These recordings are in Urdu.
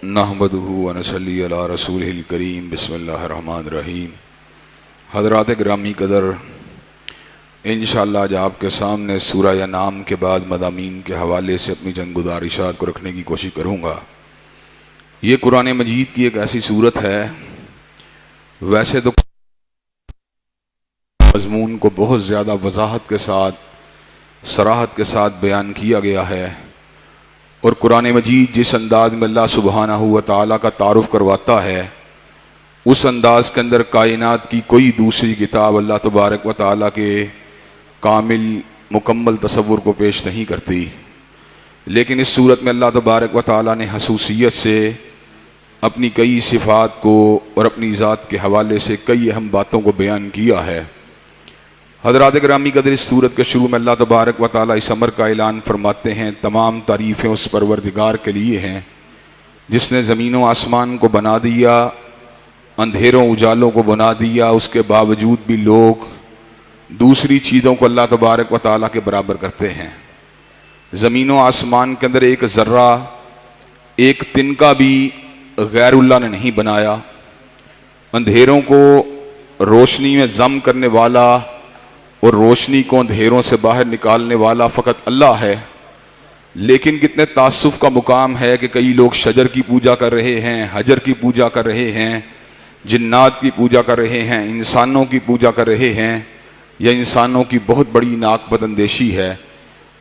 نحمدہ ونصلی علی رسولہ الکریم بسم اللہ الرحمن الرحیم۔ حضرات گرامی قدر، انشاءاللہ آج آپ کے سامنے سورہ انعام کے بعد مضامین کے حوالے سے اپنی چند گزارشات کو رکھنے کی کوشش کروں گا۔ یہ قرآن مجید کی ایک ایسی صورت ہے، ویسے تو مضمون کو بہت زیادہ وضاحت کے ساتھ صراحت کے ساتھ بیان کیا گیا ہے، اور قرآن مجید جس انداز میں اللہ سبحانہ و تعالیٰ کا تعارف کرواتا ہے، اس انداز کے اندر کائنات کی کوئی دوسری کتاب اللہ تبارک و تعالیٰ کے کامل مکمل تصور کو پیش نہیں کرتی۔ لیکن اس صورت میں اللہ تبارک و تعالیٰ نے خصوصیت سے اپنی کئی صفات کو اور اپنی ذات کے حوالے سے کئی اہم باتوں کو بیان کیا ہے۔ حضرات گرامی قدر، اس صورت کے شروع میں اللہ تبارک و تعالیٰ اس امر کا اعلان فرماتے ہیں، تمام تعریفیں اس پروردگار کے لیے ہیں جس نے زمین و آسمان کو بنا دیا، اندھیروں اجالوں کو بنا دیا، اس کے باوجود بھی لوگ دوسری چیزوں کو اللہ تبارک و تعالیٰ کے برابر کرتے ہیں۔ زمین و آسمان کے اندر ایک ذرہ، ایک تنکا بھی غیر اللہ نے نہیں بنایا۔ اندھیروں کو روشنی میں ضم کرنے والا اور روشنی کو اندھیروں سے باہر نکالنے والا فقط اللہ ہے۔ لیکن کتنے تعصب کا مقام ہے کہ کئی لوگ شجر کی پوجا کر رہے ہیں، حجر کی پوجا کر رہے ہیں، جنات کی پوجا کر رہے ہیں، انسانوں کی پوجا کر رہے ہیں، یا انسانوں کی بہت بڑی ناقبت اندیشی ہے۔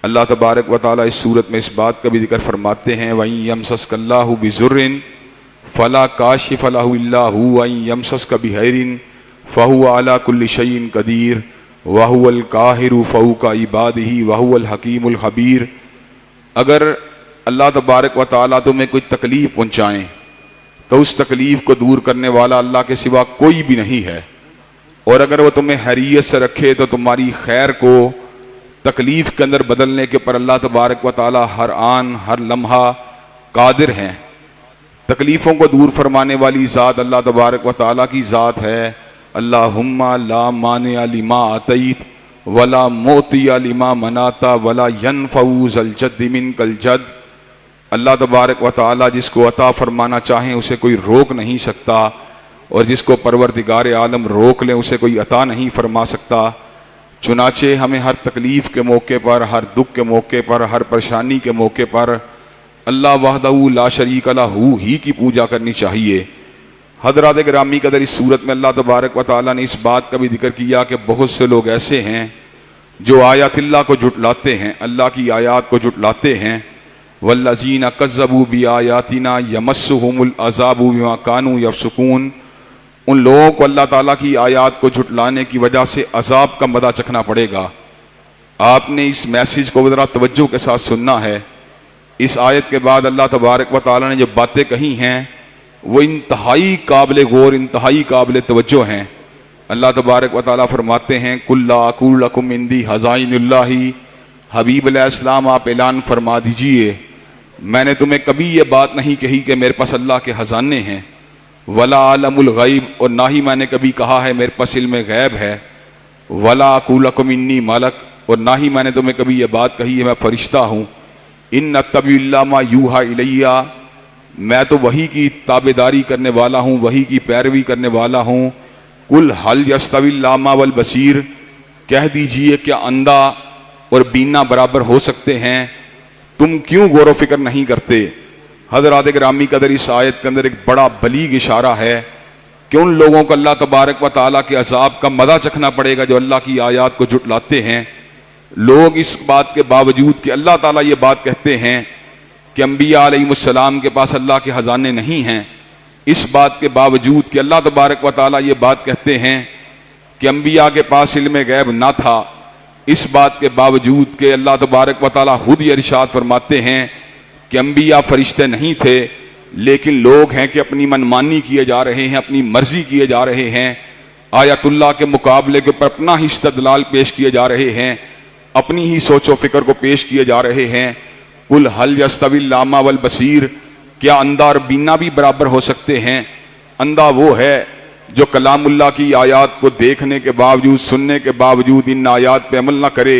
اللہ تبارک و تعالیٰ اس صورت میں اس بات کا بھی ذکر فرماتے ہیں، وَإِن يَمْسَسْكَ اللَّهُ بِضُرٍّ فَلَا كَاشِفَ لَهُ إِلَّا هُوَ وَإِن يَمْسَسْكَ بِخَيْرٍ فَهُوَ عَلَى كُلِّ شَيْءٍ قَدِيرٌ وَهُوَ الْقَاهِرُ فَوْقَ عِبَادِهِ وَهُوَ الْحَكِيمُ الْخَبِيرُ۔ اگر اللہ تبارک و تعالیٰ تمہیں کوئی تکلیف پہنچائیں تو اس تکلیف کو دور کرنے والا اللہ کے سوا کوئی بھی نہیں ہے، اور اگر وہ تمہیں خیریت سے رکھے تو تمہاری خیر کو تکلیف کے اندر بدلنے کے پر اللہ تبارک و تعالیٰ ہر آن ہر لمحہ قادر ہیں۔ تکلیفوں کو دور فرمانے والی ذات اللہ تبارک و تعالیٰ کی ذات ہے۔ اللہم لا مانع لما اعطیت ولا معطی لما منعت ولا ينفع ذا الجد منک الجد۔ اللہ تبارک و تعالیٰ جس کو عطا فرمانا چاہیں اسے کوئی روک نہیں سکتا، اور جس کو پروردگار عالم روک لیں اسے کوئی عطا نہیں فرما سکتا۔ چنانچہ ہمیں ہر تکلیف کے موقع پر، ہر دکھ کے موقع پر، ہر پریشانی کے موقع پر اللہ وحدہ لا شریک لہ ہی کی پوجا کرنی چاہیے۔ حضرات گرامی قدر، اس صورت میں اللہ تبارک و تعالیٰ نے اس بات کا بھی ذکر کیا کہ بہت سے لوگ ایسے ہیں جو آیات اللہ کو جھٹلاتے ہیں، اللہ کی آیات کو جھٹلاتے ہیں۔ والذین کذبوا بآیاتنا یمسہم العذاب بما کانوا یفسقون۔ ان لوگوں کو اللہ تعالیٰ کی آیات کو جھٹلانے کی وجہ سے عذاب کا مزہ چکھنا پڑے گا۔ آپ نے اس میسیج کو ذرا توجہ کے ساتھ سننا ہے۔ اس آیت کے بعد اللہ تبارک و تعالیٰ نے جو باتیں کہی ہیں وہ انتہائی قابل غور، انتہائی قابل توجہ ہیں۔ اللہ تبارک و تعالیٰ فرماتے ہیں، قُل لَا أَقُولُ لَكُمْ عِندِي خَزَائِنُ اللَّهِ۔ حبیب علیہ السلام آپ اعلان فرما دیجئے، میں نے تمہیں کبھی یہ بات نہیں کہی کہ میرے پاس اللہ کے خزانے ہیں، وَلَا عَلَمُ الْغَيْبِ، اور نہ ہی میں نے کبھی کہا ہے میرے پاس علم غیب ہے، وَلَا أَقُولُ لَكُمْ إِنِّي مَلَكٌ، اور نہ ہی میں نے تمہیں کبھی یہ بات کہی ہے میں فرشتہ ہوں۔ إِنْ أَتَّبِعُ إِلَّا مَا يُوحَىٰ إِلَيَّ، میں تو وحی کی تابعداری کرنے والا ہوں، وحی کی پیروی کرنے والا ہوں۔ قُلْ هَلْ يَسْتَوِي الْأَعْمَىٰ وَالْبَصِيرُ، کہہ دیجئے کیا اندھا اور بینا برابر ہو سکتے ہیں؟ تم کیوں غور و فکر نہیں کرتے؟ حضرات گرامی قدر، اس آیت کے اندر ایک بڑا بلیغ اشارہ ہے کہ ان لوگوں کو اللہ تبارک و تعالیٰ کے عذاب کا مزہ چکھنا پڑے گا جو اللہ کی آیات کو جھٹلاتے ہیں۔ لوگ اس بات کے باوجود کہ اللہ تعالیٰ یہ بات کہتے ہیں کہ انبیاء علیہ السلام کے پاس اللہ کے خزانے نہیں ہیں، اس بات کے باوجود کہ اللہ تبارک و تعالیٰ یہ بات کہتے ہیں کہ انبیاء کے پاس علم غیب نہ تھا، اس بات کے باوجود کہ اللہ تبارک و تعالیٰ خود یہ ارشاد فرماتے ہیں کہ انبیاء فرشتے نہیں تھے، لیکن لوگ ہیں کہ اپنی منمانی کیے جا رہے ہیں، اپنی مرضی کیے جا رہے ہیں، آیت اللہ کے مقابلے کے اوپر اپنا ہی استدلال پیش کیے جا رہے ہیں، اپنی ہی سوچ و فکر کو پیش کیے جا رہے ہیں۔ قُلْ هَلْ يَسْتَوِي الْأَعْمَىٰ وَالْبَصِيرُ، کیا اندھا اور بینا بھی برابر ہو سکتے ہیں؟ اندھا وہ ہے جو کلام اللہ کی آیات کو دیکھنے کے باوجود، سننے کے باوجود ان آیات پہ عمل نہ کرے،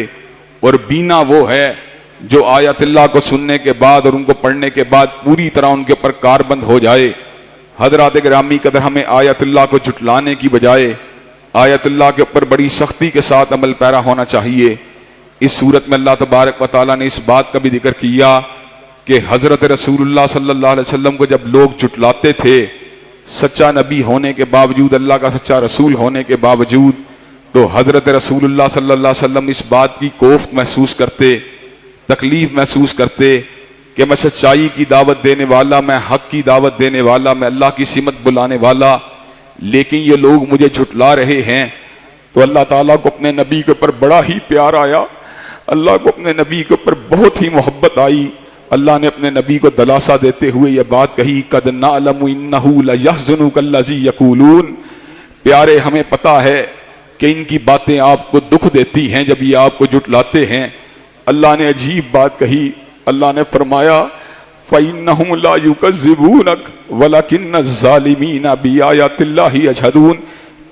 اور بینا وہ ہے جو آیات اللہ کو سننے کے بعد اور ان کو پڑھنے کے بعد پوری طرح ان کے اوپر کاربند ہو جائے۔ حضرات گرامی قدر، ہمیں آیات اللہ کو جھٹلانے کی بجائے آیت اللہ کے اوپر بڑی سختی کے ساتھ عمل پیرا ہونا چاہیے۔ اس صورت میں اللہ تبارک و تعالیٰ نے اس بات کا بھی ذکر کیا کہ حضرت رسول اللہ صلی اللہ علیہ وسلم کو جب لوگ جھٹلاتے تھے، سچا نبی ہونے کے باوجود، اللہ کا سچا رسول ہونے کے باوجود، تو حضرت رسول اللہ صلی اللہ علیہ وسلم اس بات کی کوفت محسوس کرتے، تکلیف محسوس کرتے کہ میں سچائی کی دعوت دینے والا، میں حق کی دعوت دینے والا، میں اللہ کی سمت بلانے والا، لیکن یہ لوگ مجھے جھٹلا رہے ہیں۔ تو اللہ تعالیٰ کو اپنے نبی کے اوپر بڑا ہی پیار آیا، اللہ کو اپنے نبی کے اوپر بہت ہی محبت آئی۔ اللہ نے اپنے نبی کو دلاسا دیتے ہوئے یہ بات کہی، قَدْ نَعْلَمُ إِنَّهُ لَيَحْزُنُكَ الَّذِي يَقُولُونَ، پیارے ہمیں پتہ ہے کہ ان کی باتیں آپ کو دکھ دیتی ہیں جب یہ آپ کو جھٹلاتے ہیں۔ اللہ نے عجیب بات کہی، اللہ نے فرمایا فَإِنَّهُمْ لَا يُكَذِّبُونَكَ وَلَكِنَّ الظَّالِمِينَ بِآيَاتِ اللَّهِ يَجْحَدُونَ،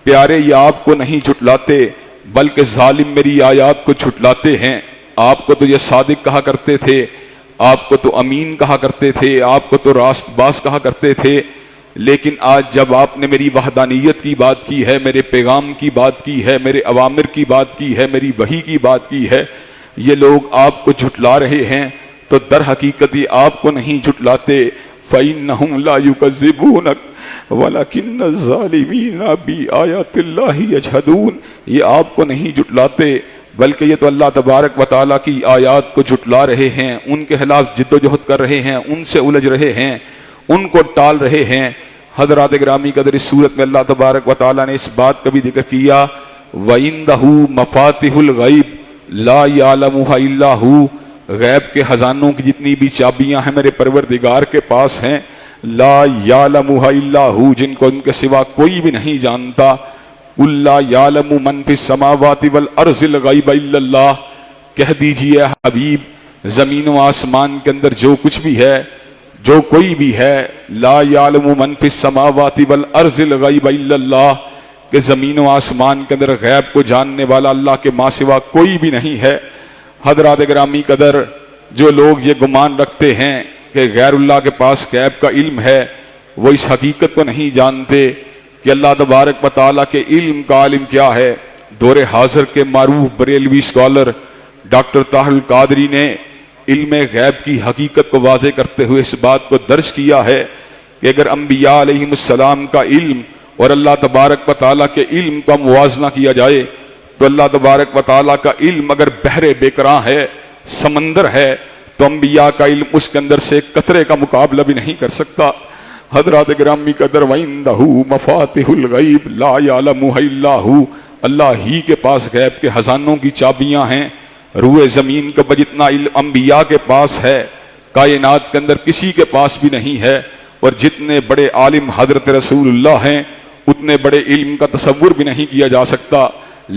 پیارے یہ آپ کو نہیں جھٹلاتے بلکہ ظالم میری آیات کو جھٹلاتے ہیں۔ آپ کو تو یہ صادق کہا کرتے تھے، آپ کو تو امین کہا کرتے تھے، آپ کو تو راست باز کہا کرتے تھے، لیکن آج جب آپ نے میری وحدانیت کی بات کی ہے، میرے پیغام کی بات کی ہے، میرے اوامر کی بات کی ہے، میری وحی کی بات کی ہے، یہ لوگ آپ کو جھٹلا رہے ہیں، تو در حقیقت یہ آپ کو نہیں جھٹلاتے۔ فَإِنَّهُمْ لَا يُكَذِّبُونَكَ وَلَكِنَّ الظَّالِمِينَ بِآيَاتِ اللَّهِ يَجْحَدُونَ، یہ آپ کو نہیں جھٹلاتے بلکہ یہ تو اللہ تبارک و تعالیٰ کی آیات کو جھٹلا رہے ہیں، ان کے خلاف جد و جہد کر رہے ہیں، ان سے الجھ رہے ہیں، ان کو ٹال رہے ہیں۔ حضرات گرامی قدر، اس صورت میں اللہ تبارک و تعالیٰ نے اس بات کا بھی ذکر کیا، وَإِنْدَهُ مَفَاتِحُ الْغَيْبِ لَا يَعْلَمُهَا إِلَّا هُوَ، غیب کے خزانوں کی جتنی بھی چابیاں ہیں میرے پروردگار کے پاس ہیں، لا يَعْلَمُهَا إِلَّا هُوَ، جن کو ان کے سوا کوئی بھی نہیں جانتا۔ قُلْ لَا يَعْلَمُ مَنْ فِي السَّمَاوَاتِ وَالْأَرْضِ الْغَيْبَ إِلَّا اللَّهُ، کہہ دیجئے حبیب، زمین و آسمان کے اندر جو کچھ بھی ہے، جو کوئی بھی ہے، لا يَعْلَمُ مَنْ فِي السَّمَاوَاتِ وَالْأَرْضِ الْغَيْبَ إِلَّا اللَّهُ، کہ زمین و آسمان کے اندر غیب کو جاننے والا اللہ کے ماں سوا کوئی بھی نہیں ہے۔ حضرات گرامی قدر، جو لوگ یہ گمان رکھتے ہیں کہ غیر اللہ کے پاس غیب کا علم ہے، وہ اس حقیقت کو نہیں جانتے کہ اللہ تبارک و تعالیٰ کے علم کا عالم کیا ہے۔ دور حاضر کے معروف بریلوی اسکالر ڈاکٹر طاہر القادری نے علم غیب کی حقیقت کو واضح کرتے ہوئے اس بات کو درج کیا ہے کہ اگر انبیاء علیہم السلام کا علم اور اللہ تبارک و تعالیٰ کے علم کا موازنہ کیا جائے تو اللہ تبارک و تعالیٰ کا علم اگر بحر بیکراں ہے، سمندر ہے، تو انبیاء کا علم اس کے اندر سے ایک قطرے کا مقابلہ بھی نہیں کر سکتا۔ حضرات گرامی قدر، وَإِنْدَهُ مَفَاتِحُ الْغَيْبِ لَا يَعْلَمُهَا إِلَّا هُوَ، اللہ ہی کے پاس غیب کے خزانوں کی چابیاں ہیں۔ روئے زمین کا جتنا علم انبیاء کے پاس ہے، کائنات کے اندر کسی کے پاس بھی نہیں ہے، اور جتنے بڑے عالم حضرت رسول اللہ ہیں اتنے بڑے علم کا تصور بھی نہیں کیا جا سکتا۔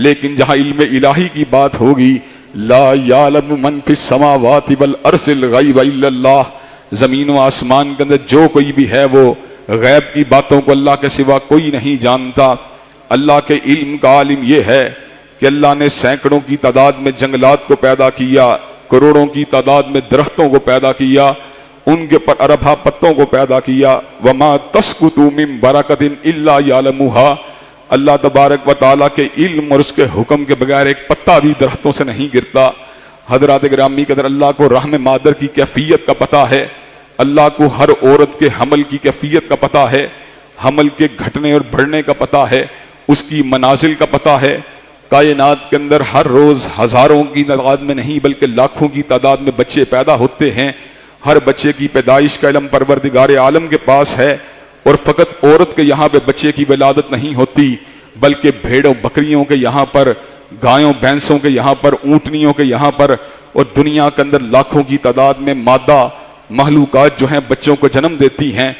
لیکن جہاں علم الہی کی بات ہوگی، لا یعلم من فی السماوات والارض الغیب الا اللہ، زمین و آسمان کے اندر جو کوئی بھی ہے وہ غیب کی باتوں کو اللہ کے سوا کوئی نہیں جانتا۔ اللہ کے علم کا عالم یہ ہے کہ اللہ نے سینکڑوں کی تعداد میں جنگلات کو پیدا کیا، کروڑوں کی تعداد میں درختوں کو پیدا کیا، ان کے پر اربھا پتوں کو پیدا کیا۔ وما تسقط من برکۃ الا یعلمها، اللہ تبارک و تعالیٰ کے علم اور اس کے حکم کے بغیر ایک پتا بھی درختوں سے نہیں گرتا۔ حضرات گرامی قدر، اللہ کو رحم مادر کی کیفیت کا پتہ ہے، اللہ کو ہر عورت کے حمل کی کیفیت کا پتہ ہے، حمل کے گھٹنے اور بڑھنے کا پتہ ہے، اس کی منازل کا پتہ ہے۔ کائنات کے اندر ہر روز ہزاروں کی تعداد میں نہیں بلکہ لاکھوں کی تعداد میں بچے پیدا ہوتے ہیں۔ ہر بچے کی پیدائش کا علم پروردگار عالم کے پاس ہے، اور فقط عورت کے یہاں پہ بچے کی ولادت نہیں ہوتی بلکہ بھیڑوں بکریوں کے یہاں پر، گایوں بھینسوں کے یہاں پر، اونٹنیوں کے یہاں پر، اور دنیا کے اندر لاکھوں کی تعداد میں مادہ مخلوقات جو ہیں بچوں کو جنم دیتی ہیں۔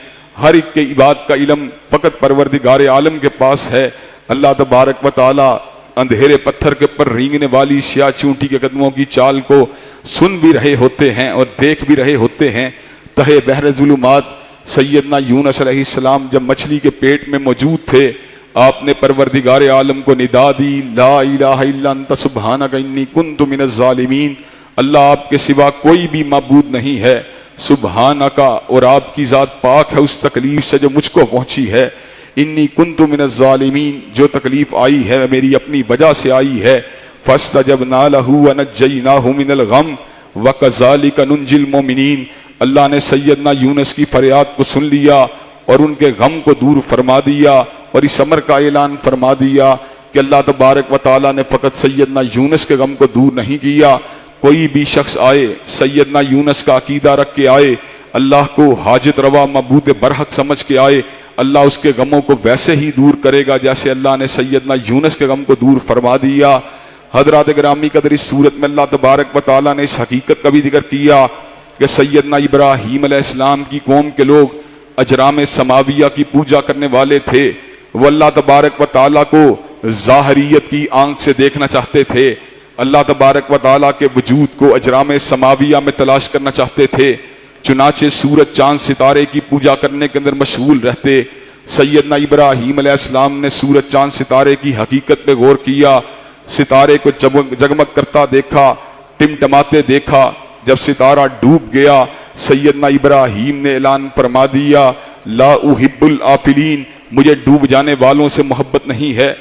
ہر ایک کی بات کا علم فقط پروردگار عالم کے پاس ہے۔ اللہ تبارک و تعالی اندھیرے پتھر کے پر رینگنے والی سیاہ چونٹی کے قدموں کی چال کو سن بھی رہے ہوتے ہیں اور دیکھ بھی رہے ہوتے ہیں۔ تہے بحر ظلمات سیدنا یونس علیہ السلام جب مچھلی کے پیٹ میں موجود تھے، آپ نے پروردگار عالم کو ندا دی، لا الہ الا انت سبحانک انی کنت من الظالمین، اللہ آپ کے سوا کوئی بھی معبود نہیں ہے، سبحانک، اور آپ کی ذات پاک ہے اس تکلیف سے جو مجھ کو پہنچی ہے، انی کنت من الظالمین، جو تکلیف آئی ہے میری اپنی وجہ سے آئی ہے، فاستجبنا له ونجیناہ من الغم وکذالک ننجی المؤمنین، اللہ نے سیدنا یونس کی فریاد کو سن لیا اور ان کے غم کو دور فرما دیا، اور اس امر کا اعلان فرما دیا کہ اللہ تبارک و تعالیٰ نے فقط سیدنا یونس کے غم کو دور نہیں کیا، کوئی بھی شخص آئے سیدنا یونس کا عقیدہ رکھ کے آئے، اللہ کو حاجت روا معبود برحق سمجھ کے آئے، اللہ اس کے غموں کو ویسے ہی دور کرے گا جیسے اللہ نے سیدنا یونس کے غم کو دور فرما دیا۔ حضرات گرامی قدر، اس صورت میں اللہ تبارک و تعالیٰ نے اس حقیقت کا بھی ذکر کیا کہ سیدنا ابراہیم علیہ السلام کی قوم کے لوگ اجرام سماویہ کی پوجا کرنے والے تھے، وہ اللہ تبارک و تعالیٰ کو ظاہریت کی آنکھ سے دیکھنا چاہتے تھے، اللہ تبارک و تعالیٰ کے وجود کو اجرام سماویہ میں تلاش کرنا چاہتے تھے، چنانچہ سورج چاند ستارے کی پوجا کرنے کے اندر مشغول رہتے۔ سیدنا ابراہیم علیہ السلام نے سورج چاند ستارے کی حقیقت پہ غور کیا، ستارے کو جگمگ کرتا دیکھا، ٹمٹماتے دیکھا، جب ستارہ ڈوب گیا سیدنا ابراہیم نے اعلان فرما دیا لا احب الآفلین، مجھے ڈوب جانے والوں سے محبت نہیں ہے۔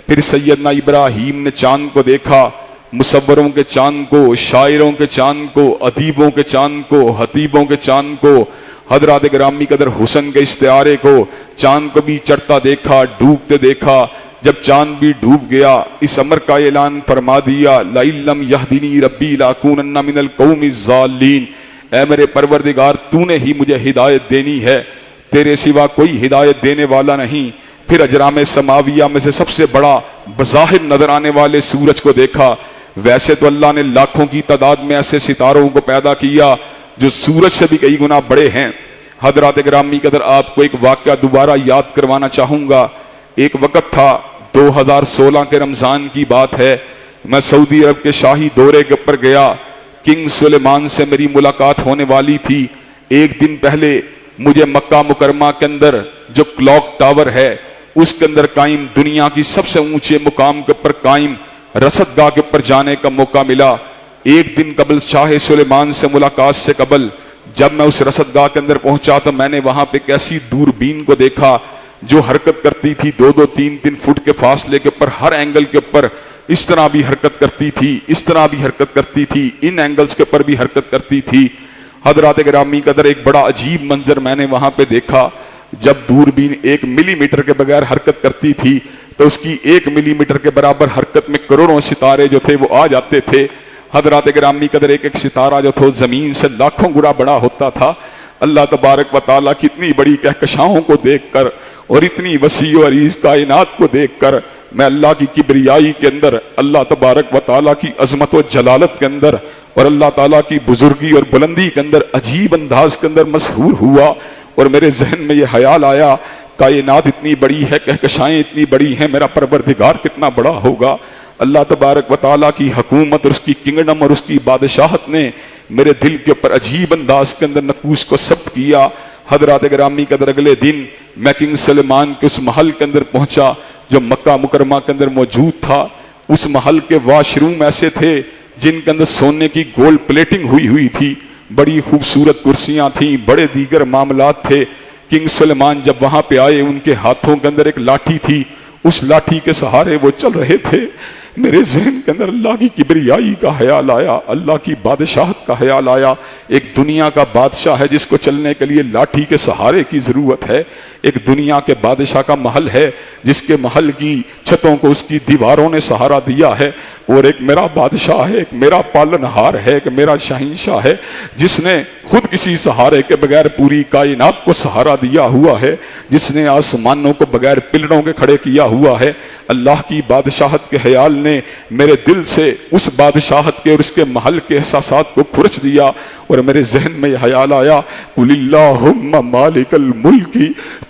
پھر سیدنا ابراہیم نے چاند کو دیکھا، مصوروں کے چاند کو، شاعروں کے چاند کو، ادیبوں کے چاند کو، حتیبوں کے چاند کو، حضرات گرامی قدر حسن کے استعارے کو، چاند کو بھی چڑھتا دیکھا، ڈوبتے دیکھا۔ جب چاند بھی ڈوب گیا اس امر کا اعلان فرما دیا لئن لم یہدنی ربی لاکونن من القوم الضالین، اے میرے پروردگار تو نے ہی مجھے ہدایت دینی ہے، تیرے سوا کوئی ہدایت دینے والا نہیں۔ پھر اجرام سماویہ میں سے سب سے بڑا بظاہر نظر آنے والے سورج کو دیکھا، ویسے تو اللہ نے لاکھوں کی تعداد میں ایسے ستاروں کو پیدا کیا جو سورج سے بھی کئی گنا بڑے ہیں۔ حضرات گرامی قدر، آپ کو ایک واقعہ دوبارہ یاد کروانا چاہوں گا۔ ایک وقت تھا 2016 کے رمضان کی بات ہے، میں سعودی عرب کے شاہی دورے کے اوپر گیا، کنگ سلیمان سے میری ملاقات ہونے والی تھی۔ ایک دن پہلے مجھے مکہ مکرمہ کے اندر جو کلاک ٹاور ہے اس کے اندر قائم دنیا کی سب سے اونچے مقام کے اوپر قائم رصد گاہ کے اوپر جانے کا موقع ملا۔ ایک دن قبل شاہ سلیمان سے ملاقات سے قبل جب میں اس رصد گاہ کے اندر پہنچا تو میں نے وہاں پہ ایک ایسی دوربین کو دیکھا جو حرکت کرتی تھی 2-2 3-3 فٹ کے فاصلے کے اوپر، ہر اینگل کے اوپر اس طرح بھی حرکت کرتی تھی، اس طرح بھی حرکت کرتی تھی، ان اینگلز کے اوپر بھی حرکت کرتی تھی۔ حضرات گرامی قدر، ایک بڑا عجیب منظر میں نے وہاں پہ دیکھا۔ جب دوربین 1 ملی میٹر کے بغیر حرکت کرتی تھی تو اس کی 1 ملی میٹر کے برابر حرکت میں کروڑوں ستارے جو تھے وہ آ جاتے تھے۔ حضرات گرامی قدر، ایک ایک ستارہ جو تھا زمین سے لاکھوں گنا بڑا ہوتا تھا۔ اللہ تبارک و تعالیٰ کی اتنی بڑی کہکشاؤں کو دیکھ کر اور اتنی وسیع و عریض کائنات کو دیکھ کر میں اللہ کی کبریائی کے اندر، اللہ تبارک و تعالیٰ کی عظمت و جلالت کے اندر اور اللہ تعالیٰ کی بزرگی اور بلندی کے اندر عجیب انداز کے اندر مسحور ہوا، اور میرے ذہن میں یہ خیال آیا کائنات اتنی بڑی ہے، کہکشائیں اتنی بڑی ہیں، میرا پروردگار کتنا بڑا ہوگا۔ اللہ تبارک و تعالیٰ کی حکومت اور اس کی کنگڈم اور اس کی بادشاہت نے میرے دل کے اوپر عجیب انداز کے اندر نقوش کو ثبت کیا۔ حضرات گرامی قدر، اگلے دن میں کنگ سلیمان کے اس محل کے اندر پہنچا جو مکہ مکرمہ کے اندر موجود تھا۔ اس محل کے واش روم ایسے تھے جن کے اندر سونے کی گولڈ پلیٹنگ ہوئی تھی، بڑی خوبصورت کرسیاں تھیں، بڑے دیگر معاملات تھے۔ کنگ سلیمان جب وہاں پہ آئے ان کے ہاتھوں کے اندر ایک لاٹھی تھی، اس لاٹھی کے سہارے وہ چل رہے تھے۔ میرے ذہن کے اندر اللہ کی کبریائی کا خیال آیا، اللہ کی بادشاہت کا خیال آیا۔ ایک دنیا کا بادشاہ ہے جس کو چلنے کے لیے لاٹھی کے سہارے کی ضرورت ہے، ایک دنیا کے بادشاہ کا محل ہے جس کے محل کی چھتوں کو اس کی دیواروں نے سہارا دیا ہے، اور ایک میرا بادشاہ ہے، ایک میرا پالنہار ہے، ایک میرا شہنشاہ ہے جس نے خود کسی سہارے کے بغیر پوری کائنات کو سہارا دیا ہوا ہے، جس نے آسمانوں کو بغیر پلڑوں کے کھڑے کیا ہوا ہے۔ اللہ کی بادشاہت کے خیال نے میرے دل سے اس بادشاہت کے اور اس کے محل کے احساسات کو کھرچ دیا، اور میرے ذہن میں یہ خیال آیا قل اللہم مالک الملک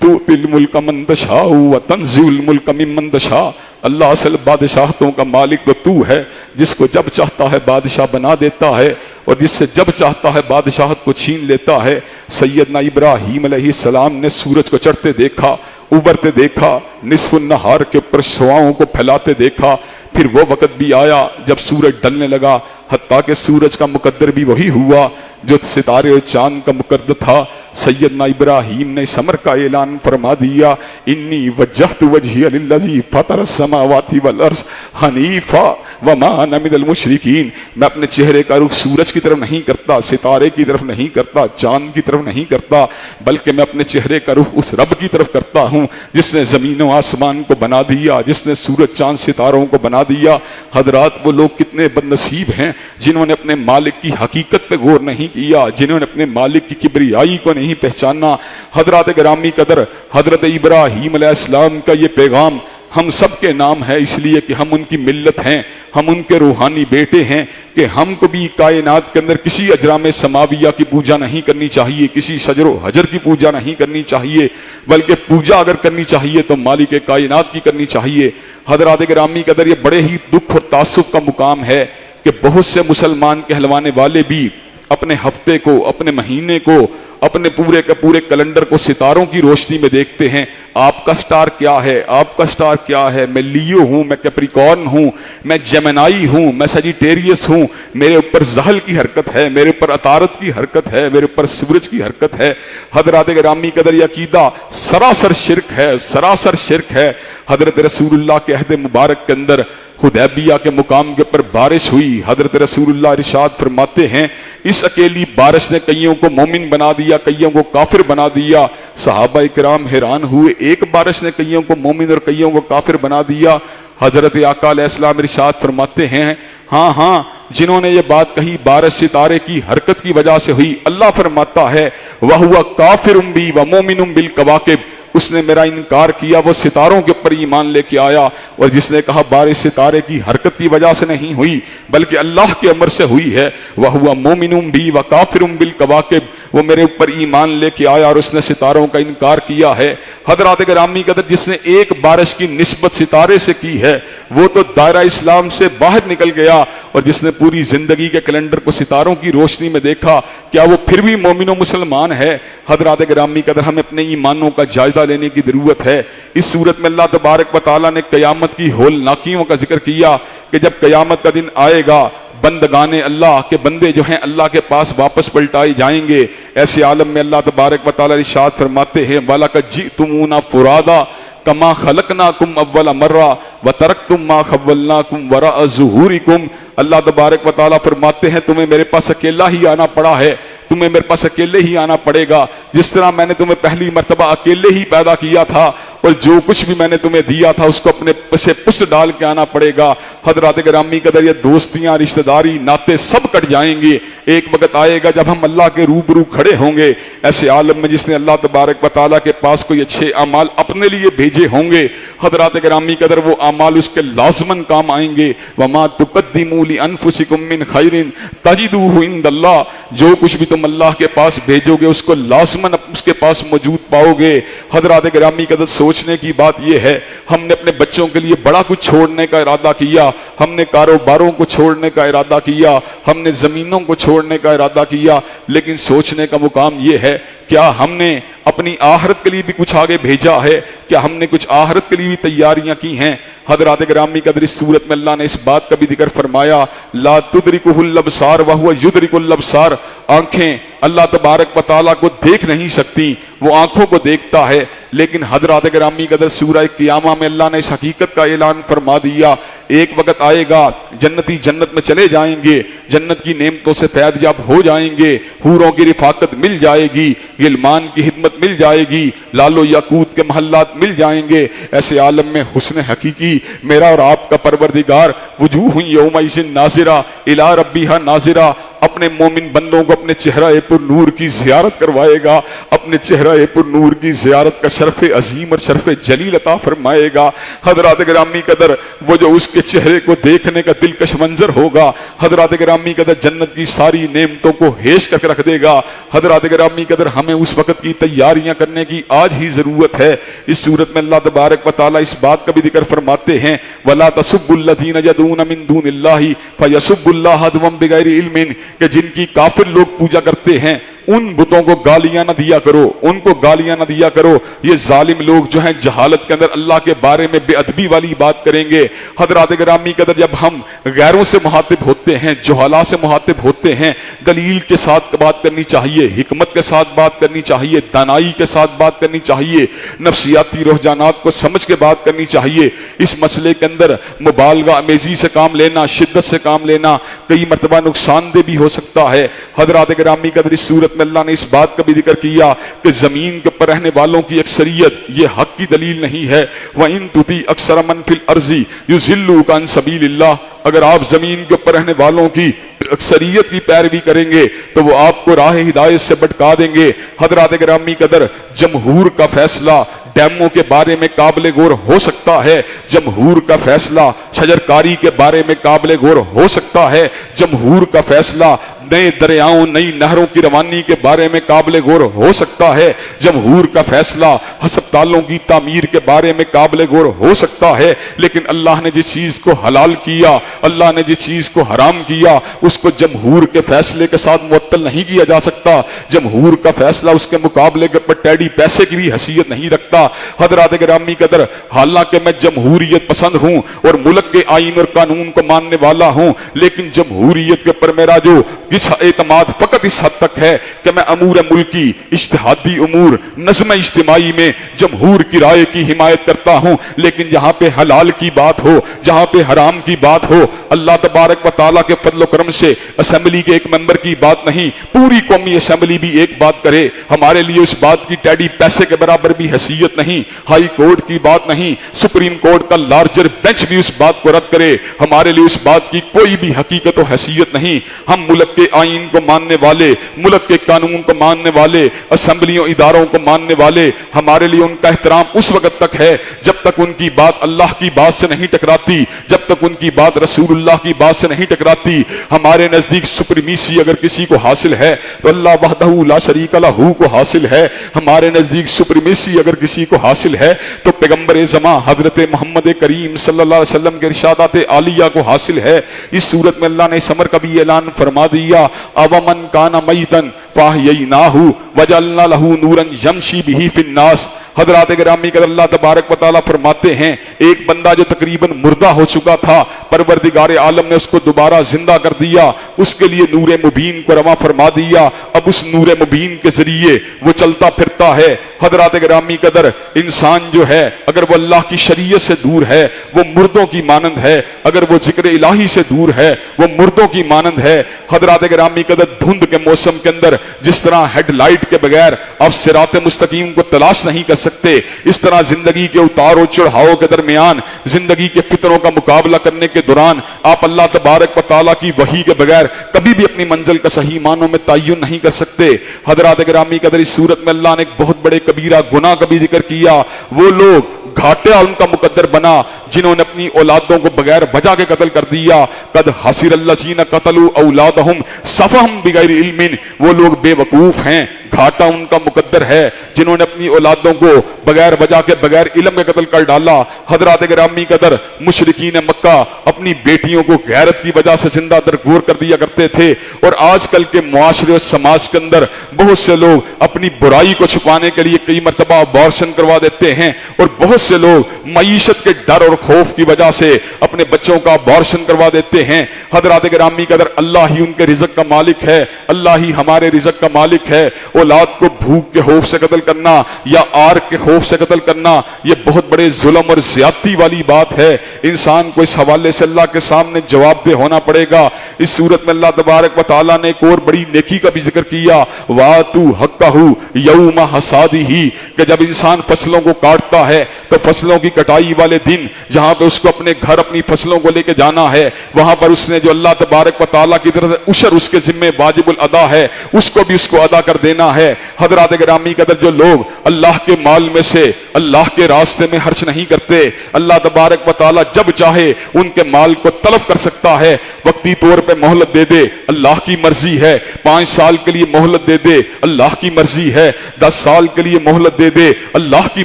تؤتی الملک من تشاء وتنزع الملک ممن تشاء۔ اللہ اصل بادشاہتوں کا مالک تو تو ہے جس کو جب چاہتا ہے بادشاہ بنا دیتا ہے اور جس سے جب چاہتا ہے بادشاہت کو چھین لیتا ہے۔ سیدنا ابراہیم علیہ السلام نے سورج کو چڑھتے دیکھا، ابھرتے دیکھا، نصف النہار کے اوپر شعاؤں کو پھیلاتے دیکھا۔ پھر وہ وقت بھی آیا جب سورج ڈھلنے لگا، حتیٰ کہ سورج کا مقدر بھی وہی ہوا جو ستارے اور چاند کا مقدر تھا۔ سیدنا ابراہیم نے اس امر کا اعلان فرما دیا، انی وجہت وجہی للذی فطر السماوات والارض حنیفا وما انا من المشرکین۔ میں اپنے چہرے کا رخ سورج کی طرف نہیں کرتا، ستارے کی طرف نہیں کرتا، چاند کی طرف نہیں کرتا، بلکہ میں اپنے چہرے کا رخ اس رب کی طرف کرتا ہوں جس نے زمین و آسمان کو بنا دیا، جس نے سورج چاند ستاروں کو بنا دیا۔ حضرات، وہ لوگ کتنے بد نصیب ہیں جنہوں نے اپنے مالک کی حقیقت پہ غور نہیں کیا، جنہوں نے اپنے مالک کی کبریائی کو نہیں پہچانا۔ حضرات گرامی قدر، حضرت ابراہیم علیہ السلام کا یہ پیغام ہم سب کے نام ہے، اس لیے کہ ہم ان کی ملت ہیں، ہم ان کے روحانی بیٹے ہیں، کہ ہم کو بھی کائنات کے اندر کسی اجرام سماویہ کی پوجا نہیں کرنی چاہیے، کسی شجر و حجر کی پوجا نہیں کرنی چاہیے، بلکہ پوجا اگر کرنی چاہیے تو مالک کائنات کی کرنی چاہیے۔ حضرات گرامی قدر، یہ بڑے ہی دکھ اور تاسف کا مقام ہے کہ بہت سے مسلمان کہلوانے والے بھی اپنے ہفتے کو، اپنے مہینے کو، اپنے پورے کے پورے کیلنڈر کو ستاروں کی روشنی میں دیکھتے ہیں۔ آپ کا سٹار کیا ہے؟ آپ کا سٹار کیا ہے؟ میں لیو ہوں، میں کیپریکارن ہوں، میں جیمنائی ہوں، میں سیجیٹیریس ہوں، میرے اوپر زحل کی حرکت ہے، میرے اوپر عطارد کی حرکت ہے، میرے اوپر سورج کی حرکت ہے۔ حضرات گرامی قدر، یہ عقیدہ سراسر شرک ہے، سراسر شرک ہے۔ حضرت رسول اللہ کے عہد مبارک کے اندر حدیبیہ کے مقام کے اوپر بارش ہوئی۔ حضرت رسول اللہ ارشاد فرماتے ہیں، اس اکیلی بارش نے کئیوں کو مومن بنا دیا، کئیوں کو کافر بنا دیا۔ صحابہ کرام حیران ہوئے، ایک بارش نے کئیوں کو مومن اور کئیوں کو کافر بنا دیا۔ حضرت آقا علیہ السلام ارشاد فرماتے ہیں، ہاں ہاں، جنہوں نے یہ بات کہی بارش ستارے کی حرکت کی وجہ سے ہوئی۔ اللہ فرماتا ہے، وَهُوَ كَافِرٌ بِي وَمُؤْمِنٌ بِالْكَوَاكِبِ، اس نے میرا انکار کیا، وہ ستاروں کے اوپر ایمان لے کے آیا۔ اور جس نے کہا بارش ستارے کی حرکت کی وجہ سے نہیں ہوئی بلکہ اللہ کے امر سے ہوئی ہے، وَهُوَ مُؤْمِنٌ بِي وَكَافِرٌ بِالْكَوَاكِبِ، وہ میرے اوپر ایمان لے کے آیا اور اس نے ستاروں کا انکار کیا ہے۔ حضرات گرامی قدر، جس نے ایک بارش کی نسبت ستارے سے کی ہے وہ تو دائرہ اسلام سے باہر نکل گیا، اور جس نے پوری زندگی کے کیلنڈر کو ستاروں کی روشنی میں دیکھا، کیا وہ پھر بھی مومن و مسلمان ہے؟ حضرات گرامی قدر، ہمیں اپنے ایمانوں کا جائزہ لینے کی ضرورت ہے۔ اس صورت میں اللہ تبارک و تعالیٰ نے قیامت کی ہولناکیوں کا ذکر کیا کہ جب قیامت کا دن آئے گا، بندگان اللہ کے بندے جو ہیں اللہ کے پاس واپس پلٹائے جائیں گے۔ ایسے عالم میں اللہ تبارک و تعالیٰ ارشاد فرماتے ہیں، وَلَقَدْ جِئْتُمُونَا فُرَادَا کَمَا خَلَقْنَاكُمْ أَوَّلَ مَرَّةٍ وَتَرَكْتُم مَّا خَوَّلْنَاكُمْ وَرَاءَ ظُهُورِكُمْ۔ اللہ تبارک و تعالیٰ فرماتے ہیں، تمہیں میرے پاس اکیلا ہی آنا پڑا ہے، تمہیں میرے پاس اکیلے ہی آنا پڑے گا، جس طرح میں نے تمہیں پہلی مرتبہ اکیلے ہی پیدا کیا تھا، اور جو کچھ بھی میں نے تمہیں دیا تھا اس کو اپنے پسے پس ڈال کے آنا پڑے گا۔ حضرات گرامی قدر، یہ دوستیاں، رشتہ داری، ناطے سب کٹ جائیں گے۔ ایک وقت آئے گا جب ہم اللہ کے روبرو کھڑے ہوں گے، ایسے عالم میں جس نے اللہ تبارک و تعالیٰ کے پاس کوئی اچھے اعمال اپنے لیے بھیجے ہوں گے۔ حضرات گرامی قدر، وہ اعمال اس کے لازماً کام آئیں گے۔ وَمَا تُقَدِّمُوا لِأَنفُسِكُم مِّن خَيْرٍ تَجِدُوهُ عِندَ اللَّهِ، جو کچھ بھی تم اللہ کے پاس بھیجو گے اس کو لازماً اس کے پاس موجود پاؤ گے۔ حضرات گرامی قدر، سوچنے کی بات یہ ہے، ہم نے اپنے بچوں کے لیے بڑا کچھ چھوڑنے کا ارادہ کیا، ہم نے کاروباروں کو چھوڑنے کا ارادہ کیا، ہم نے زمینوں کو چھوڑنے کا ارادہ کیا، لیکن سوچنے کا مقام یہ ہے، کیا ہم نے اپنی آخرت کے لیے بھی کچھ آگے بھیجا ہے؟ کیا ہم نے کچھ آخرت کے لیے بھی تیاریاں کی ہیں؟ حضرات گرامی قدر، اس صورت میں اللہ نے اس بات کا بھی ذکر فرمایا، لا تدرکہ الابصار وہو یدرک الابصار، آنکھیں اللہ تبارک و تعالیٰ کو دیکھ نہیں سکتی، وہ آنکھوں کو دیکھتا ہے۔ لیکن حضرات گرامی قدر، سورہ قیامہ میں اللہ نے اس حقیقت کا اعلان فرما دیا، ایک وقت آئے گا جنتی جنت میں چلے جائیں گے، جنت کی نعمتوں سے فیض یاب ہو جائیں گے، حوروں کی رفاقت مل جائے گی، غلمان کی خدمت مل جائے گی، لال و یاقوت کے محلات مل جائیں گے۔ ایسے عالم میں حسن حقیقی میرا اور آپ کا پروردگار وجوہ یومئذ ناظرہ الی ربیہا ناظرہ، اپنے مومن بندوں کو اپنے چہرہ پر نور کی زیارت کروائے گا، اپنے چہرہ پر نور کی زیارت کا شرف عظیم اور شرف جلیل عطا فرمائے گا۔ حضرات گرامی قدر، وہ جو اس کے چہرے کو دیکھنے کا دلکش منظر ہوگا، حضرات گرامی قدر جنت کی ساری نعمتوں کو ہیش کر کے رکھ دے گا۔ حضرات گرامی قدر، ہمیں اس وقت کی تیاریاں کرنے کی آج ہی ضرورت ہے۔ اس صورت میں اللہ تبارک و تعالیٰ اس بات کا بھی ذکر فرماتے ہیں، وَلَا تَسُبُّوا الَّذِينَ يَدْعُونَ مِن دُونِ اللَّهِ فَيَسُبُّوا اللَّهَ عَدْوًا بِغَيْرِ عِلْمٍ، کہ جن کی کافر لوگ پوجا کرتے ہیں ان بتوں کو گالیاں نہ دیا کرو، ان کو گالیاں نہ دیا کرو۔ یہ ظالم لوگ جو ہیں جہالت کے اندر اللہ کے بارے میں بے ادبی والی بات کریں گے۔ حضرات گرامی قدر، جب ہم غیروں سے مخاطب ہوتے ہیں، جہالا سے مخاطب ہوتے ہیں، دلیل کے ساتھ بات کرنی چاہیے، حکمت کے ساتھ بات کرنی چاہیے، دانائی کے ساتھ بات کرنی چاہیے، نفسیاتی رجحانات کو سمجھ کے بات کرنی چاہیے۔ اس مسئلے کے اندر مبالغہ آمیزی سے کام لینا، شدت سے کام لینا کئی مرتبہ نقصان دہ بھی ہو سکتا ہے۔ حضرات گرامی قدر، اس صورت میں اللہ نے اس بات کا بھی ذکر کیا کہ زمین کے اوپر رہنے والوں کی اکثریت یہ حق کی دلیل نہیں ہے۔ وَإِن تُطِيعْ أَكْثَرَ مَنْ فِي الْأَرْضِ يُضِلُّوكَ عَنْ سَبِيلِ اللَّهِ، اگر آپ زمین کے اوپر رہنے والوں کی اکثریت کی پیروی کریں گے تو وہ آپ کو راہ ہدایت سے بھٹکا دیں گے۔ حضرات گرامی قدر، جمہور کا فیصلہ ڈیموں کے بارے میں قابل غور ہو سکتا ہے، جمہور کا فیصلہ شجرکاری کے بارے میں قابل غور ہو سکتا ہے، جمہور کا فیصلہ نئے دریاؤں، نئی نہروں کی روانی کے بارے میں قابل غور ہو سکتا ہے، جمہور کا فیصلہ ہسپتالوں کی تعمیر کے بارے میں قابل غور ہو سکتا ہے، لیکن اللہ نے جس چیز کو حلال کیا، اللہ نے جس چیز کو حرام کیا، اس کو جمہور کے فیصلے کے ساتھ معطل نہیں کیا جا سکتا۔ جمہور کا فیصلہ اس کے مقابلے کے پر ٹیڈی پیسے کی بھی حیثیت نہیں رکھتا۔ حضرات گرامی قدر، حالانکہ میں جمہوریت پسند ہوں اور ملک کے آئین اور قانون کو ماننے والا ہوں، لیکن جمہوریت کے پر میرا جو اعتماد فقط اس حد تک ہے کہ میں امور ملکی، اجتہادی امور، نظم اجتماعی میں جمہور کی رائے کی حمایت کرتا ہوں، لیکن جہاں پہ حلال کی بات ہو، جہاں پہ حرام کی بات ہو، اللہ تبارک و تعالیٰ کے فضل و کرم سے اسمبلی کے ایک ممبر کی بات نہیں، پوری قومی اسمبلی بھی ایک بات کرے، ہمارے لیے اس بات کی ٹیڈی پیسے کے برابر بھی حیثیت نہیں، ہائی کورٹ کی بات نہیں، سپریم کورٹ کا لارجر بینچ بھی اس بات کو رد کرے، ہمارے لیے اس بات کی کوئی بھی حقیقت و حیثیت نہیں۔ ہم ملک کے آئین کو ماننے والے، ملک کے قانون کو ماننے والے، اسمبلیوں اداروں کو ماننے والے، ہمارے لیے ان کا احترام اس وقت تک ہے جب تک ان کی بات اللہ کی بات سے نہیں ٹکراتی، جب تک ان کی بات رسول اللہ کی بات سے نہیں ٹکراتی۔ ہمارے نزدیک سپریمیسی اگر کسی کو حاصل ہے تو اللہ وحدہ لا شریک لہ کو حاصل ہے، ہمارے نزدیک سپریمیسی اگر کسی کو حاصل ہے تو پیغمبر زمان حضرت محمد کریم صلی اللہ علیہ وسلم کے ارشادات عالیہ کو حاصل ہے۔ اس صورت میں اللہ نے اس امر کا بھی اعلان فرما دیا، اومن کان میتن فاحییناہ وجعلنا لہ نورا یمشی بہ فی الناس۔ حضرات گرامی کہ اللہ تبارک و تعالیٰ فرماتے ہیں، ایک بندہ جو تقریباً مردہ ہو چکا تھا، پروردگار عالم نے اس کو دوبارہ زندہ کر دیا، اس کے لیے نور مبین کو رواں فرما دیا۔ اب اس نور مبین کے ذریعے وہ چلتا پھرتا ہے۔ حضرات گرامی قدر، انسان جو ہے اگر وہ اللہ کی شریعت سے دور ہے وہ مردوں کی مانند ہے، اگر وہ ذکر الہی سے دور ہے وہ مردوں کی مانند ہے۔ حضرات گرامی قدر، دھند کے موسم کے اندر جس طرح ہیڈ لائٹ کے بغیر آپ صراط مستقیم کو تلاش نہیں کر سکتے، اس طرح زندگی کے اتار و چڑھاؤ کے درمیان، زندگی کے فطروں کا مقابلہ کرنے کے دوران آپ اللہ تبارک و تعالیٰ کی وحی کے بغیر کبھی بھی اپنی منزل کا صحیح معنوں میں تعین نہیں کر سکتے۔ حضرات گرامی قدر، اس صورت میں اللہ نے ایک بہت بڑے کبیرہ گناہ کا بھی ذکر کیا۔ وہ لوگ گھاٹا ان کا مقدر بنا جنہوں نے اپنی اولادوں کو بغیر وجہ کے قتل کر دیا۔ قد حسر الذین قتلوا اولادہم سفہا بغیر علم، وہ لوگ بے وقوف ہیں، گھاٹا ان کا مقدر ہے جنہوں نے اپنی اولادوں کو بغیر وجہ کے، بغیر علم کے قتل کر ڈالا۔ حضرات گرامی قدر، مشرکین مکہ اپنی بیٹیوں کو غیرت کی وجہ سے زندہ درگور کر دیا کرتے تھے، اور آج کل کے معاشرے اور سماج کے اندر بہت سے لوگ اپنی برائی کو چھپانے کے لیے کئی مرتبہ ابارشن کروا دیتے ہیں، اور بہت سے لوگ معیشت کے ڈر اور خوف کی وجہ سے اپنے بچوں کا ابارشن کروا دیتے ہیں۔ حضرات گرامی قدر، اللہ ہی ان کے رزق کا مالک ہے، اللہ ہی ہمارے رزق کا مالک ہے۔ اولاد کو بھوک کے خوف سے قتل کرنا یا آر کے خوف سے قتل کرنا یہ بہت بڑے ظلم اور زیادتی والی بات ہے۔ انسان کو اس حوالے سے اللہ کے سامنے جواب دہ ہونا پڑے گا۔ اس صورت میں اللہ تبارک و تعالیٰ نے ایک اور بڑی نیکی کا بھی ذکر کیا، وَآتُوا حَقَّهُ يَوْمَ حَصَادِهِ، کہ جب انسان فصلوں کو کاٹتا ہے تو فصلوں کی کٹائی والے دن جہاں پہ اس کو اپنے گھر اپنی فصلوں کو لے کے جانا ہے، وہاں پر اس نے جو اللہ تبارک و تعالیٰ کی طرف سے عشر اس کے ذمہ واجب الادا ہے، اس کو بھی اس کو ادا کر دینا ہے۔ حضرات گرامی قدر، جو لوگ اللہ کے مال میں سے اللہ کے راستے میں خرچ نہیں کرتے، اللہ تبارک و تعالیٰ جب چاہے ان کے مال کو تلف کر سکتا ہے۔ وقتی طور پہ مہلت دے دے، اللہ کی مرضی ہے، 5 سال کے لیے مہلت دے دے، اللہ کی مرضی ہے، 10 سال کے لیے مہلت دے دے، اللہ کی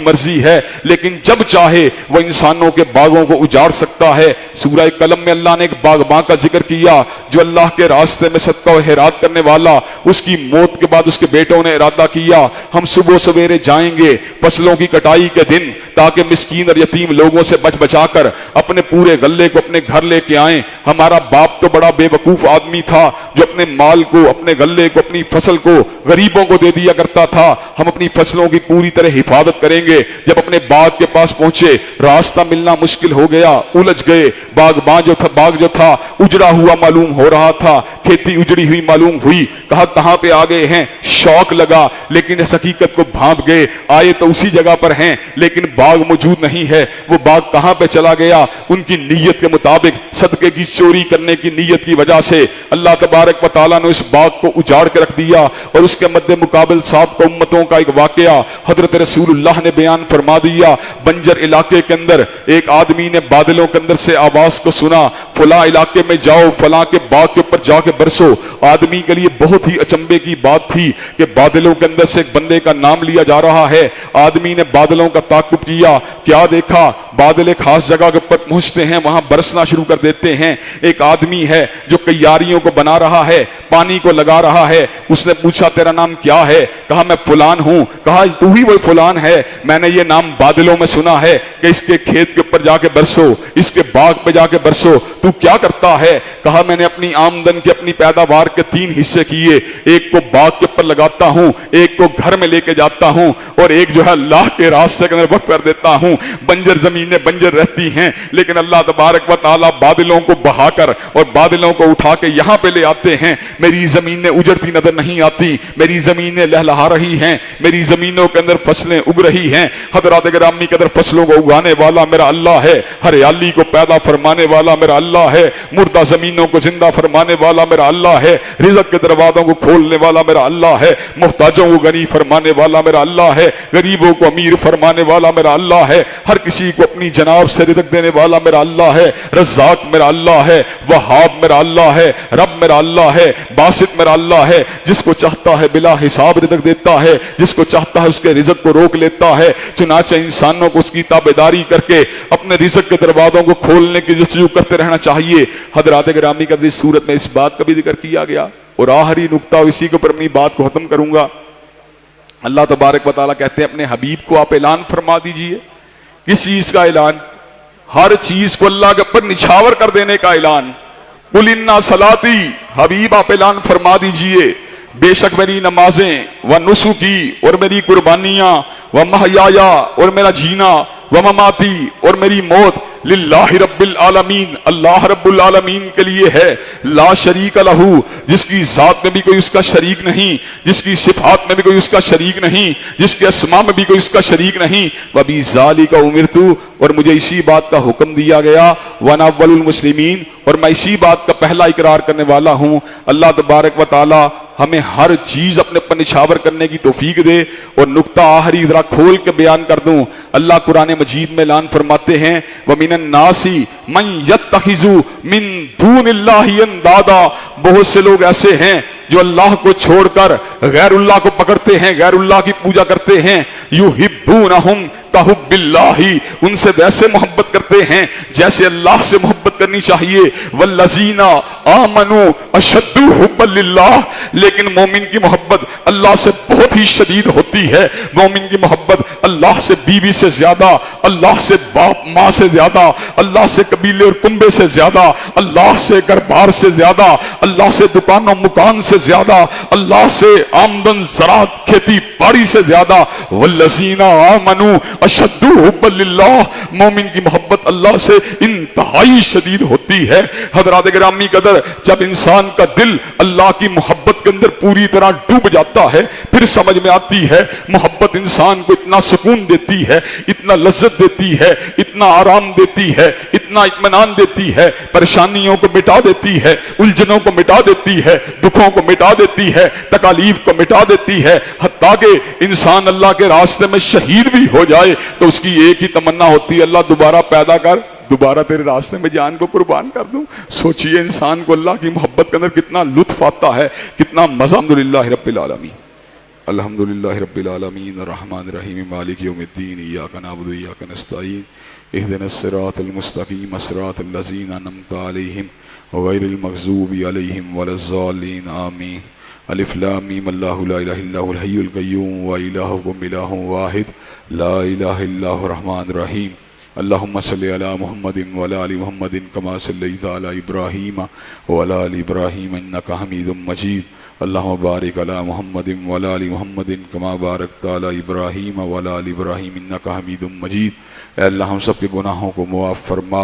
مرضی ہے، لیکن جب چاہے وہ انسانوں کے باغوں کو اجاڑ سکتا ہے۔ سورہ قلم میں اللہ نے ایک باغباں کا ذکر کیا جو اللہ کے راستے میں صدقہ و خیرات کرنے والا، اس کی موت کے بعد اس کے بیٹوں نے ارادہ کیا ہم صبح سویرے جائیں گے فصلوں کی کٹائی کے دن تاکہ مسکین اور یتیم لوگوں سے بچ بچا کر اپنے پورے غلے کو اپنے گھر لے کے آئیں۔ ہمارا باپ تو بڑا بے وقوف آدمی تھا جو اپنے مال کو، اپنے غلے کو، اپنی فصل کو غریبوں کو دے دیا کرتا تھا۔ ہم اپنی فصلوں کی پوری طرح حفاظت کریں گے۔ جب اپنے باغ کے پاس پہنچے راستہ ملنا مشکل ہو گیا، الجھ گئے۔ باغ جو تھا اجڑا ہوا معلوم ہو رہا تھا، کھیتی اجڑی ہوئی معلوم ہوئی۔ کہا کہاں پہ آ گئے ہیں؟ شوق لگا لیکن اس حقیقت کو بھانپ گئے، آئے تو اسی جگہ پر ہیں لیکن باغ موجود نہیں ہے۔ وہ باغ کہاں پہ چلا گیا؟ ان کی نیت کے مطابق صدقے کی چوری کرنے کی نیت کی وجہ سے اللہ تبارک و تعالیٰ نے اس باغ کو اجاڑ کے رکھ دیا۔ اور اس کے مد مقابل سابقہ امتوں کا ایک واقعہ حضرت رسول اللہ نے بیان فرما دیا۔ بنجر علاقے کے اندر ایک آدمی نے بادلوں کے اندر سے آواز کو سنا، فلاں علاقے میں جاؤ، فلاں کے باغ کے اوپر جا کے برسو۔ آدمی کے لیے بہت ہی اچنبے کی بات تھی کہ بادلوں کے اندر سے ایک بندے کا نام لیا جا رہا ہے۔ آدمی نے بادلوں کا تعاقب کیا، کیا دیکھا؟ بادل ایک خاص جگہ کے اوپر پہنچتے ہیں، وہاں برسنا شروع کر دیتے ہیں۔ ایک آدمی ہے جو کیاریوں کو بنا رہا ہے، پانی کو لگا رہا ہے۔ اس نے پوچھا تیرا نام کیا ہے؟ کہا میں فلان ہوں۔ کہا تو ہی وہ فلان ہے، میں نے یہ نام بادلوں میں سنا ہے کہ اس کے کھیت کے اوپر جا کے برسو، اس کے باغ پہ جا کے برسو۔ تو کیا کرتا ہے؟ کہا میں نے اپنی آمدن کے، اپنی پیداوار کے 3 حصے کیے، ایک کو باغ کے اوپر لگاتا ہوں، ایک کو گھر میں لے کے جاتا ہوں، اور ایک جو ہے اللہ کے راستے کے اندر وقف کر دیتا ہوں۔ بنجر زمینیں بنجر رہتی ہیں لیکن اللہ تبارک و تعالیٰ بادلوں کو بہا کر اور بادلوں کو اٹھا کے یہاں پہ لے آتے ہیں۔ میری زمینیں اجڑتی نظر نہیں آتی، میری زمینیں لہلہا رہی ہیں، میری زمینوں کے اندر فصلیں اگ رہی ہیں۔ حضرات گرامی کے اندر فصلوں کو اگانے والا میرا اللہ ہے، ہریالی کو پیدا فرمانے والا میرا اللہ ہے، مردہ زمینوں کو زندہ فرمانے والا میرا اللہ ہے، رزق کے دروازوں کو کھولنے والا میرا اللہ ہے، محتاجوں کو غنی فرمانے والا میرا اللہ ہے، غریبوں کو امیر فرمانے والا میرا اللہ ہے، ہر کسی کو اپنی جناب سے رزق دینے والا میرا اللہ ہے، رزاق میرا اللہ ہے، وہاب میرا اللہ ہے، رب میرا اللہ ہے، باسط میرا اللہ ہے، جس کو چاہتا ہے بلا حساب رزق دیتا ہے، جس کو چاہتا ہے اس کے رزق کو روک لیتا ہے۔ چنانچہ انسانوں کو اس کی تابعداری کر کے اپنے رزق کے دروازوں کو کھولنے کی جستجو کرتے رہنا چاہیے۔ حضرات گرامی کا اس صورت میں اس بات کا بھی ذکر کیا گیا، اور آخری نقطہ اسی کے اوپر اپنی بات کو ختم کروں گا۔ اللہ تبارک و تعالیٰ کہتے ہیں اپنے حبیب کو آپ اعلان فرما دیجئے۔ کس چیز کا اعلان؟ ہر چیز کو اللہ کے اوپر نچھاور کر دینے کا اعلان۔ قل انا صلاتی، حبیب آپ اعلان فرما دیجئے بے شک میری نمازیں، و نسکی اور میری قربانیاں، و محیایا اور میرا جینا، و مماتی اور میری موت، للہ رب العالمین، اللہ رب العالمین کے لیے ہے، لا شریک لہ، جس کی ذات میں بھی کوئی اس کا شریک نہیں، جس کی صفات میں بھی کوئی اس کا شریک نہیں، جس کے اسماء میں بھی کوئی اس کا شریک نہیں، وبذالک امرت، اور مجھے اسی بات کا حکم دیا گیا، وانا اول المسلمین، اور میں اسی بات کا پہلا اقرار کرنے والا ہوں۔ اللہ تبارک و تعالی ہمیں ہر چیز اپنے پر نچھاور کرنے کی توفیق دے۔ اور نقطہ آخری ذرا کھول کے بیان کر دوں، اللہ قرآن مجید میں اعلان فرماتے ہیں وَمِنَ النَّاسِ مَن يَتَّخِذُ مِن دُونِ اللَّهِ اندادا، بہت سے لوگ ایسے ہیں جو اللہ کو چھوڑ کر غیر اللہ کو پکڑتے ہیں، غیر اللہ کی پوجا کرتے ہیں، یحبونہم کحب اللہ، ان سے ویسے محبت کرتے ہیں جیسے اللہ سے محبت کرنی چاہیے، والذین آمنوا اشد حبا للہ، لیکن مومن کی محبت اللہ سے بہت ہی شدید ہوتی ہے۔ مومن کی محبت اللہ سے بیوی سے زیادہ، اللہ سے باپ ماں سے زیادہ، اللہ سے قبیلے اور کنبے سے زیادہ، اللہ سے گھر بار سے زیادہ، اللہ سے دکان و مکان سے زیادہ، اللہ سے آمدن زراعت کھیتی باڑی سے زیادہ، والذین آمنوا اشد حبا للہ، مومن کی محبت اللہ سے انتہائی شدید ہوتی ہے۔ حضرات گرامی قدر، جب انسان کا دل اللہ کی محبت کے اندر پوری طرح ڈوب جاتا ہے پھر سمجھ میں آتی ہے محبت انسان کو اتنا سکون دیتی ہے، اتنا لذت دیتی ہے، اتنا آرام دیتی ہے، اتنا اطمینان دیتی ہے، پریشانیوں کو مٹا دیتی ہے، الجھنوں کو مٹا دیتی ہے، دکھوں کو مٹا دیتی ہے، تکالیف کو مٹا دیتی ہے، حتیٰ کہ انسان اللہ کے راستے میں شہید بھی ہو جائے تو اس کی ایک ہی تمنا ہوتی ہے، اللہ دوبارہ پیدا کر، دوبارہ تیرے راستے میں جان کو قربان کر دوں۔ سوچئے انسان کو اللہ کی محبت کے اندر کتنا لطف آتا ہے، کتنا مزہ۔ الحمدللہ رب العالمین۔ الحمد للہ رب العالمین الرحمن الرحیم مالک یوم الدین ایاک نعبد و ایاک نستعین اہدنا الصراط المستقیم صراط الذین انعمت علیہم غیر المغضوب علیہم ولا الضالین آمین الف لام میم اللہ لا الہ الا هو الحی القیوم و الہکم الہ واحد لا الہ الا هو الرحمن الرحیم اللہم صلی علی محمد وعلی آل محمد کما صلیت علی ابراہیم وعلی آل ابراہیم انک حمید مجید اللہم بارک علی محمد وعلی آل محمد کما بارکت علی ابراہیم وعلی آل ابراہیم انک حمید مجید۔ اے اللہ ہم سب کے گناہوں کو معاف فرما،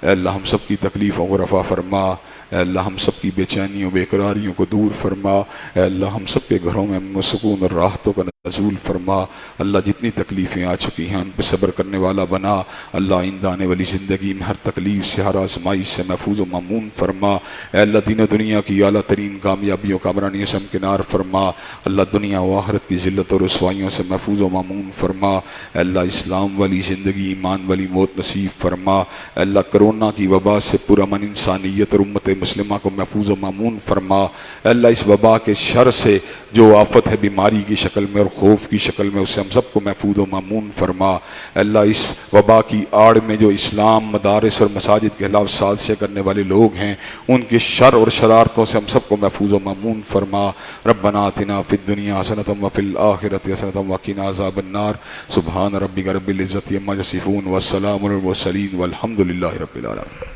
اے اللہ ہم سب کی تکلیفوں کو رفع فرما، اے اللہ ہم سب کی بے چینیوں بے قراریوں کو دور فرما، اے اللہ ہم سب کے گھروں میں امن و سکون اور راحتوں کا نزول فرما۔ اللہ جتنی تکلیفیں آ چکی ہیں ان پہ صبر کرنے والا بنا، اللہ آئندہ آنے والی زندگی میں ہر تکلیف سے ہر آزمائش سے محفوظ و مامون فرما۔ اے اللہ دین و دنیا کی اعلیٰ ترین کامیابیوں کامرانیوں سے ہمکنار فرما، اللہ دنیا و آخرت کی ذلت اور رسوائیوں سے محفوظ و مامون فرما۔ اے اللہ اسلام والی زندگی ایمان والی موت نصیب فرما۔ اے اللہ کرونا کی وبا سے پرامن انسانیت اور امت مسلمہ کو محفوظ و مامون فرما۔ اے اللہ اس وبا کے شر سے جو آفت ہے بیماری کی شکل میں اور خوف کی شکل میں اسے ہم سب کو محفوظ و مامون فرما۔ اے اللہ اس وبا کی آڑ میں جو اسلام مدارس اور مساجد کے خلاف سازشیں کرنے والے لوگ ہیں ان کے شر اور شرارتوں سے ہم سب کو محفوظ و مامون فرما۔ ربنا آتنا فی الدنیا حسنۃ وفی الآخرۃ حسنۃ وقنا عذاب النار۔ سبحان ربک رب العزۃ عما یصفون والسلام علی المرسلین والحمد للہ رب العالمین۔